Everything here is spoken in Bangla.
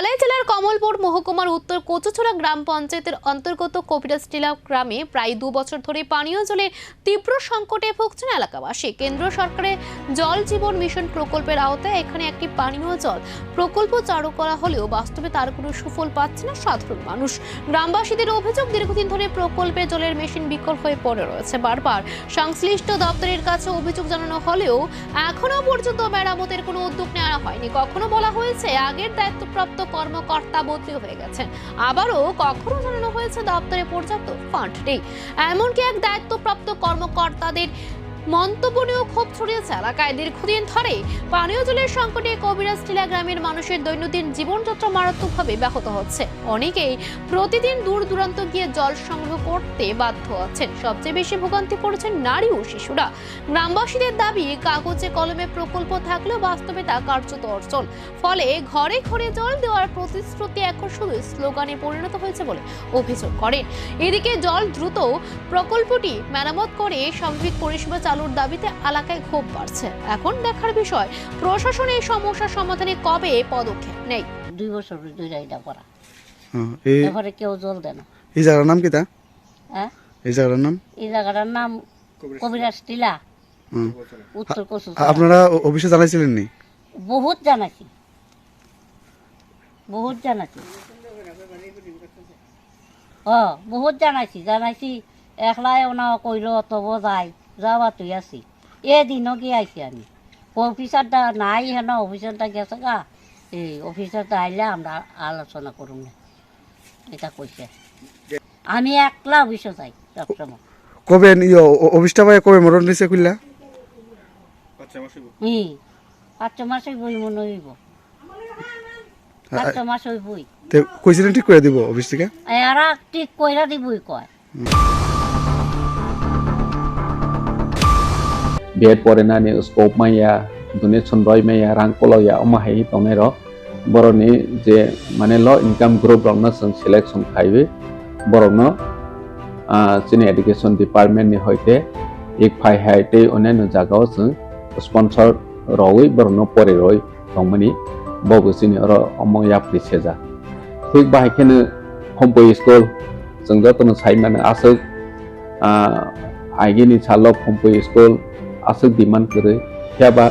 ধলাই জেলার কমলপুর মহকুমার উত্তর কচুছড়া গ্রাম পঞ্চায়েতের অন্তর্গত কবিরাজটিলা গ্রামে প্রায় 2 বছর ধরে পানীয় জলের তীব্র সংকটে ভুগছেন এলাকাবাসী। কেন্দ্র সরকারের জল জীবন মিশন প্রকল্পের আওতায় এখানে একটি পানীয় জল প্রকল্প চালু করা হলেও বাস্তবে তার কোনো সুফল পাচ্ছে না সাধারণ মানুষ। গ্রামবাসীদের অভিযোগ, দীর্ঘদিন ধরে প্রকল্পে জলের মেশিন বিকল হয়ে পড়ে রয়েছে। বারবার সংশ্লিষ্ট দপ্তরের কাছে অভিযোগ জানানো হলেও এখনো পর্যন্ত মেরামতের কোনো উদ্যোগ নেওয়া হয়নি। কখনো বলা হয়েছে আগের দায়িত্বপ্রাপ্ত কর্মকর্তা বদলি হয়ে গেছেন, আবারও কখনো জানানো হয়েছে দপ্তরে পর্যাপ্ত ফান্ড নেই। এমনকি এক দায়িত্বপ্রাপ্ত কর্মকর্তাদের মন্তব্য নিয়েও ক্ষোভ ছড়িয়েছে এলাকায়। দীর্ঘদিন ধরে পানীয় জলের সংকটে কবিরাজটিলা গ্রামের মানুষের দৈনন্দিন জীবনযাত্রা মারাত্মকভাবে ব্যাহত হচ্ছে। অনেকেই প্রতিদিন দূর দূরান্ত গিয়ে জল সংগ্রহ করতে বাধ্য হচ্ছেন। সবচেয়ে বেশি ভোগান্তি পড়েছেন নারী ও শিশুরা। গ্রামবাসীদের দাবি, কাগজে কলমে প্রকল্প থাকলেও বাস্তবে তা কার্যত অর্জন। ফলে ঘরে ঘরে জল দেওয়ার প্রতিশ্রুতি এখন শুধু স্লোগানে পরিণত হয়েছে বলে অভিযোগ করেন। এদিকে জল দ্রুত প্রকল্পটি মেরামত করে স্বাভাবিক পরিষেবা চালুর দাবিতে এলাকায় ক্ষোভ বাড়ছে। এখন দেখার বিষয় প্রশাসন এই সমস্যার সমাধানে কবে পদক্ষেপ নেয়। 2 বছর ধরে এটা করা, এবারে কেউ জল দেয় না। এই জায়গার নাম কি তা? হ্যাঁ, এই জায়গার নাম? এই জায়গাটার নাম কবিরাজটিলা, উত্তর কচুছড়া। আপনারা অফিসে জানাইছিলেন নি? বহুত জানাইছি, বহুত জানাইছি, বহুত জানাইছি। একলাই ওনা কইল তব যাওয়া তুই আছি। এদিনও গিয়ে আইছি আমি। অফিসারটা নাই, হেন অফিসারটা গেছে গা। এই অফিসারটা আইলে আমরা আলোচনা করুন না, এটা কইছে। আমি একলা অফিসে যাই সবসময়। কবে অফিসটা ভাই কবে মরণ দিছে কইলা? 5 মাস বই মনে হইব, 5 মাস হইবই। কইছিলেন ঠিক করে দিব অফিস থেকে? এরা ঠিক কইরা দিবই কয়। बेड परेनानि स्कोप माया डोनेशन रय माया रां कलया अमाहाय तंनाय र बरनि जे माने ल इनकाम ग्रुप रंनो जों सिलेक्शन खाइबे बरनो जोंनि एडुकेशन डिपार्टमेंट नि हयते एक फाइ हायते अनेनो जागाव जों स्पन्सर रवै बरनो परे रय तंमनि बबसिनि र अमया प्रिसेजा ठीक बाहायखेनो हमपय स्कुल जों जतनो साइमाने आसो आइगिनि सालक हमपय school asal demand kere, siapa